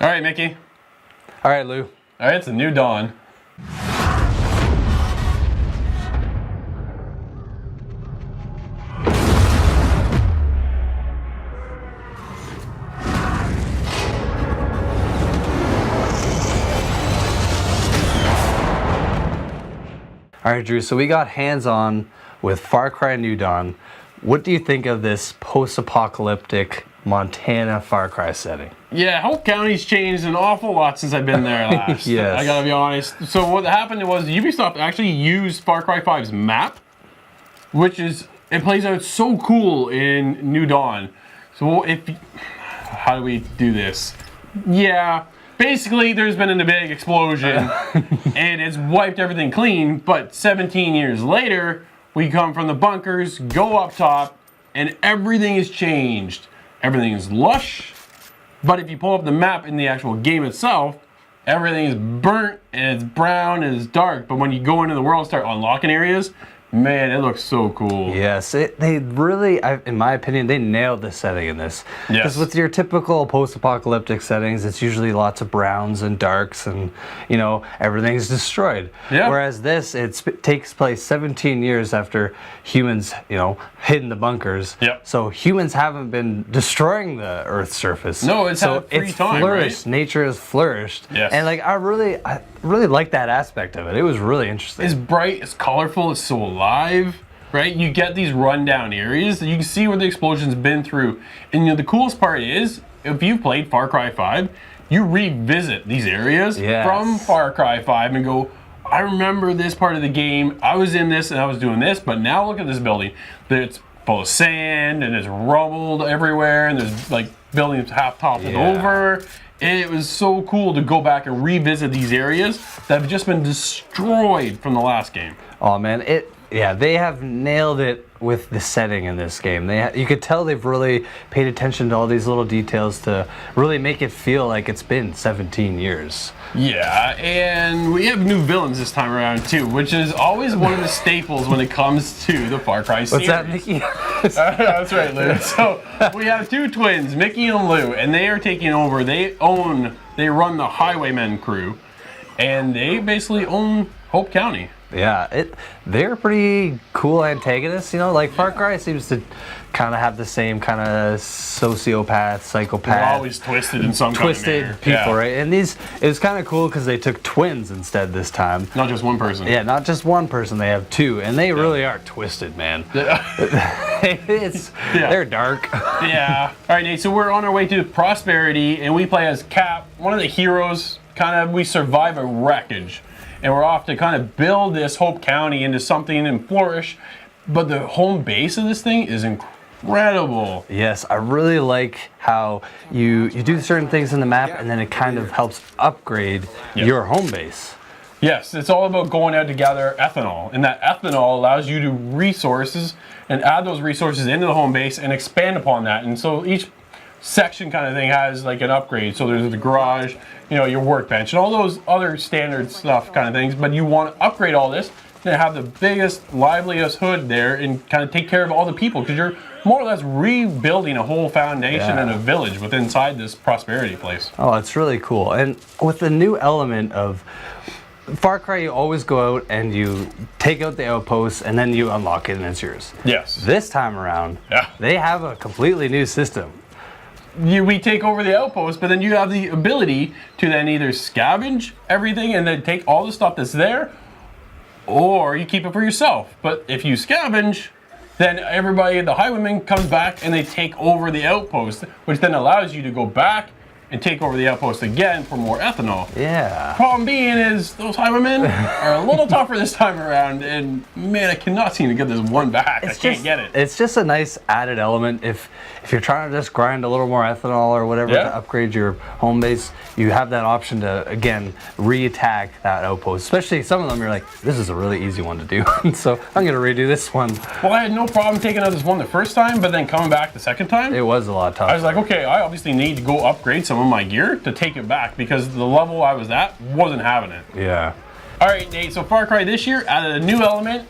All right, Mickey. All right, Lou. All right, it's a new dawn. All right, Drew, so we got hands-on with Far Cry New Dawn. What do you think of this post-apocalyptic Montana Far Cry setting? Yeah, Hope County's changed an awful lot since I've been there last. Yes. I gotta be honest. So what happened was Ubisoft actually used Far Cry 5's map, which is, it plays out so cool in New Dawn. So how do we do this? Yeah. Basically, there's been a big explosion and it's wiped everything clean, but 17 years later, we come from the bunkers, go up top, and everything is changed. Everything is lush, but if you pull up the map in the actual game itself, everything is burnt and it's brown and it's dark, but when you go into the world and start unlocking areas, man, it looks so cool. Yes, they really, in my opinion, they nailed the setting in this. Yes. Because with your typical post-apocalyptic settings, it's usually lots of browns and darks and, you know, everything's destroyed. Yeah. Whereas this, it takes place 17 years after humans, you know, hid in the bunkers. Yep. So humans haven't been destroying the Earth's surface. No, it's so had free it's time, flourished. right? Nature has flourished. Yes. And like, I really like that aspect of it. It was really interesting. It's bright, it's colorful, it's so alive, right? You get these rundown areas that you can see where the explosion's been through. And you know, the coolest part is, if you've played Far Cry 5, you revisit these areas Yes. from Far Cry 5 and go, I remember this part of the game, I was in this and I was doing this, but now look at this building. It's full of sand and it's rubbled everywhere and there's like buildings half toppled over. And it was so cool to go back and revisit these areas that have just been destroyed from the last game. Oh man, they have nailed it with the setting in this game. You could tell they've really paid attention to all these little details to really make it feel like it's been 17 years. Yeah, and we have new villains this time around too, which is always one of the staples when it comes to the Far Cry series. What's that, Mickey? That's right, Lou. So we have two twins, Mickey and Lou, and they are taking over. They run the Highwaymen crew, and they basically own Hope County. Yeah, they're pretty cool antagonists, you know, like Far Cry seems to kind of have the same kind of sociopath, psychopath. They're always twisted in some twisted kind of people, manner. right? And it was kind of cool because they took twins instead this time. Not just one person. Yeah, not just one person, they have two, and they really are twisted, man. They're dark. Yeah. All right, Nate, so we're on our way to Prosperity, and we play as Cap, one of the heroes. We survive a wreckage, and we're off to kind of build this Hope County into something and flourish. But the home base of this thing is incredible. Yes, I really like how you do certain things in the map, and then it kind of helps upgrade your home base. Yes, it's all about going out to gather ethanol, and that ethanol allows you to resources and add those resources into the home base and expand upon that. And so each section kind of thing has like an upgrade. So there's the garage, you know, your workbench, and all those other standard stuff kind of things. But you want to upgrade all this to have the biggest, liveliest hood there and kind of take care of all the people, because you're more or less rebuilding a whole foundation and a village within inside this Prosperity place. Oh, it's really cool. And with the new element of Far Cry, you always go out and you take out the outposts and then you unlock it and it's yours. Yes. This time around, they have a completely new system. We take over the outpost, but then you have the ability to then either scavenge everything and then take all the stuff that's there, or you keep it for yourself. But if you scavenge, then everybody, the highwaymen, comes back and they take over the outpost, which then allows you to go back and take over the outpost again for more ethanol. Yeah. Problem being is those highwaymen are a little tougher this time around, and man, I cannot seem to get this one back. I can't get it. It's just a nice added element. If you're trying to just grind a little more ethanol or whatever to upgrade your home base, you have that option to, again, re-attack that outpost. Especially some of them, you're like, this is a really easy one to do. So I'm going to redo this one. Well, I had no problem taking out this one the first time, but then coming back the second time, it was a lot tougher. I was like, okay, I obviously need to go upgrade some of my gear to take it back, because the level I was at wasn't having it. Yeah. All right, Nate, so Far Cry this year added a new element,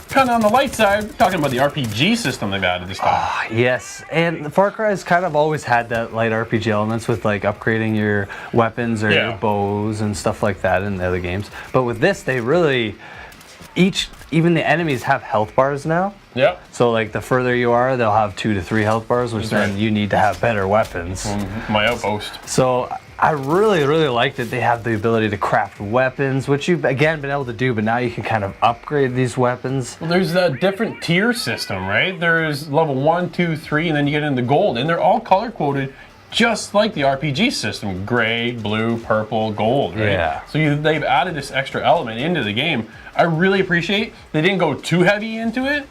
kind of on the light side. We're talking about the RPG system they've added this time. Yes, and the Far Cry's kind of always had that light RPG elements with like upgrading your weapons or your bows and stuff like that in the other games. But with this, they really even the enemies have health bars now. Yep. So like the further you are, they'll have 2 to 3 health bars, which then you need to have better weapons. My outpost. So I really, really like that they have the ability to craft weapons, which you've again been able to do, but now you can kind of upgrade these weapons. Well, there's a different tier system, right? There's level 1, 2, 3, and then you get into gold, and they're all color coded just like the RPG system: gray, blue, purple, gold, right? Yeah. So they've added this extra element into the game. I really appreciate they didn't go too heavy into it.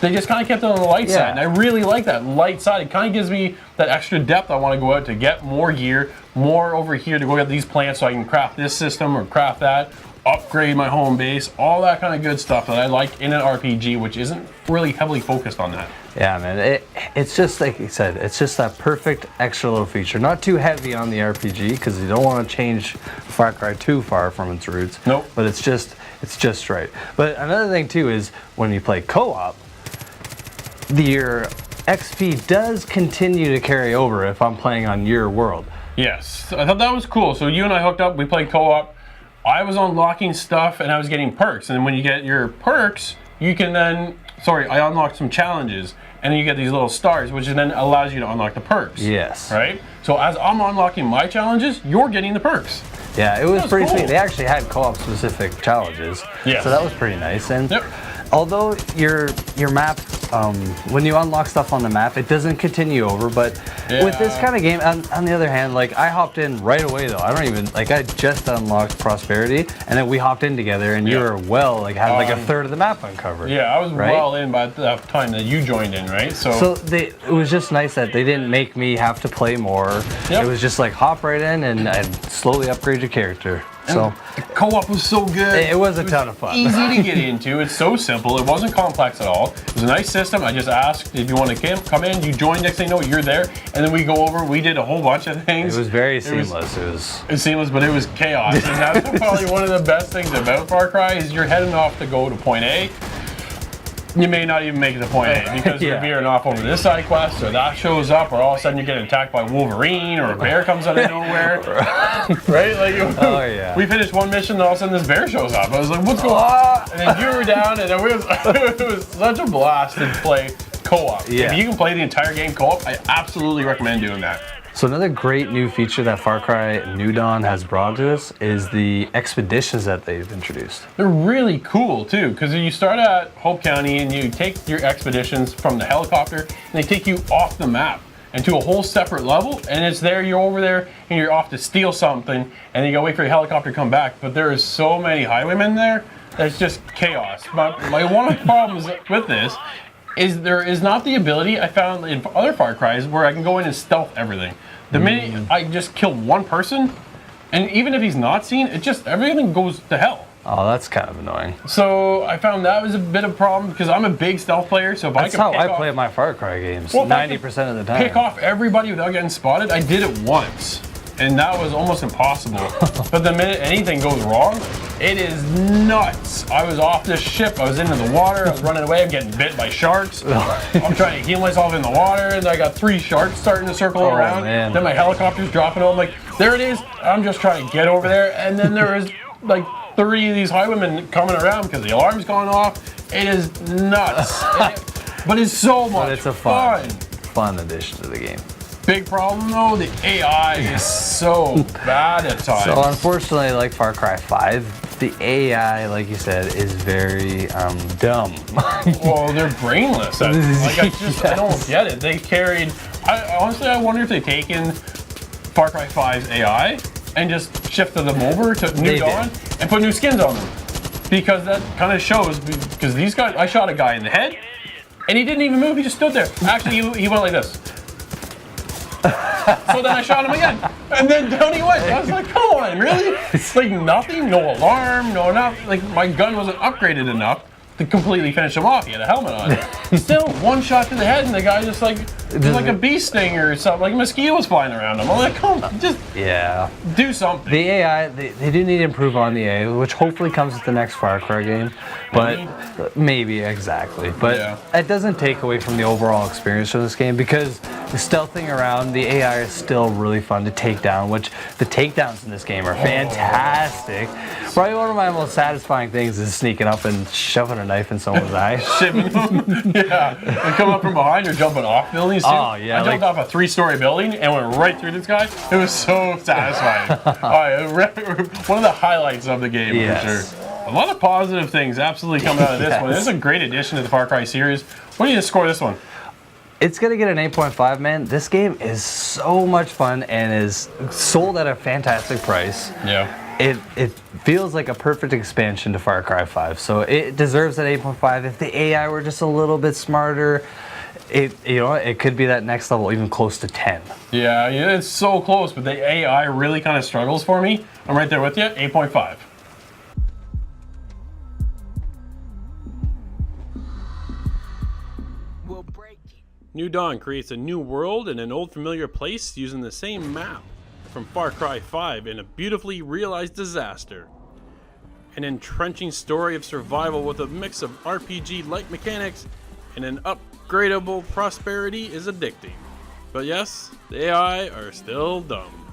They just kind of kept it on the light side, and I really like that light side. It kind of gives me that extra depth. I want to go out to get more gear, more over here to go get these plants so I can craft this system or craft that, upgrade my home base, all that kind of good stuff that I like in an RPG, which isn't really heavily focused on that. Yeah, man, it's just like you said, it's just that perfect extra little feature. Not too heavy on the RPG because you don't want to change Far Cry too far from its roots. Nope. But it's just right. But another thing too is when you play co-op, your XP does continue to carry over if I'm playing on your world. Yes, I thought that was cool. So you and I hooked up, we played co-op. I was unlocking stuff and I was getting perks. And when you get your perks, you can then, I unlocked some challenges. And then you get these little stars, which then allows you to unlock the perks. Yes. Right? So as I'm unlocking my challenges, you're geting the perks. Yeah, it was pretty cool. Sweet. They actually had co-op specific challenges. Yeah. So that was pretty nice. And although your map, when you unlock stuff on the map, it doesn't continue over. But with this kind of game, on the other hand, like I hopped in right away though. I just unlocked Prosperity, and then we hopped in together, and you were had like a third of the map uncovered. Yeah, I was well in by the time that you joined in, right? So it was just nice that they didn't make me have to play more. It was just like hop right in and slowly upgrade your character. So the co-op was so good. It was a ton of fun. Easy to get into. It's so simple. It wasn't complex at all. It was a nice system. I just asked if you want to come in. You join. Next thing you know, you're there. And then we go over. We did a whole bunch of things. It was very seamless. It was seamless, but it was chaos. And that's probably one of the best things about Far Cry is you're heading off to go to point A. You may not even make it to point A because you're veering off over this side quest, or that shows up, or all of a sudden you're getting attacked by Wolverine, or a bear comes out of nowhere. Right? Like, we finished one mission, and all of a sudden this bear shows up. I was like, what's going on? And then you were down, and it was such a blast to play co-op. Yeah. If you can play the entire game co-op, I absolutely recommend doing that. So another great new feature that Far Cry New Dawn has brought to us is the expeditions that they've introduced. They're really cool too, because you start at Hope County and you take your expeditions from the helicopter, and they take you off the map and to a whole separate level, and it's there, you're over there, and you're off to steal something, and then you gotta wait for your helicopter to come back. But there is so many highwaymen there, that's just chaos. But one of the problems with this is there is not the ability I found in other Far Cries where I can go in and stealth everything. The minute I just kill one person, and even if he's not seen, everything goes to hell. Oh, that's kind of annoying. So I found that was a bit of a problem because I'm a big stealth player. So if that's how I play my Far Cry games. 90% of the time. Pick off everybody without getting spotted. I did it once, and that was almost impossible. But the minute anything goes wrong, it is nuts. I was off this ship. I was into the water. I was running away. I'm getting bit by sharks. I'm trying to heal myself in the water, and I got 3 sharks starting to circle around. Man. Then my helicopter's dropping. I'm like, there it is. I'm just trying to get over there, and then there is like 3 of these highwaymen coming around because the alarm's gone off. It is nuts. But it's so much But it's a fun addition to the game. Big problem though, the AI is so bad at times. So unfortunately, like Far Cry 5, the AI, like you said, is very dumb. Well, they're brainless. I don't get it. They carried. Honestly, I wonder if they've taken Far Cry 5's AI and just shifted them over to New Dawn and put new skins on them, because that kind of shows. Because these guys, I shot a guy in the head, and he didn't even move. He just stood there. Actually, he went like this. So then I shot him again, and then down he went. I was like, come on, really? It's like nothing, no alarm, no nothing. Like my gun wasn't upgraded enough to completely finish him off. He had a helmet on. Still, one shot to the head, and the guy just like a bee sting or something, like a mosquito was flying around him. I'm like, come on, just do something. The AI, they do need to improve on the AI, which hopefully comes with the next Far Cry game. But maybe exactly. But it doesn't take away from the overall experience of this game, because the stealthing around, the AI is still really fun to take down, which the takedowns in this game are fantastic. Probably one of my most satisfying things is sneaking up and shoving a knife in someone's eye. Shipping them. Yeah. And coming up from behind or jumping off buildings too. Oh, yeah. I jumped off a 3-story building and went right through this guy. It was so satisfying. One of the highlights of the game, for sure. A lot of positive things absolutely coming out of this one. This is a great addition to the Far Cry series. What do you score this one? It's going to get an 8.5, man. This game is so much fun and is sold at a fantastic price. Yeah. It feels like a perfect expansion to Far Cry 5. So it deserves that 8.5. If the AI were just a little bit smarter, it could be that next level, even close to 10. Yeah, it's so close, but the AI really kind of struggles for me. I'm right there with you, 8.5. New Dawn creates a new world in an old familiar place using the same map from Far Cry 5 in a beautifully realized disaster. An entrenching story of survival with a mix of RPG-like mechanics and an upgradable prosperity is addicting. But yes, the AI are still dumb.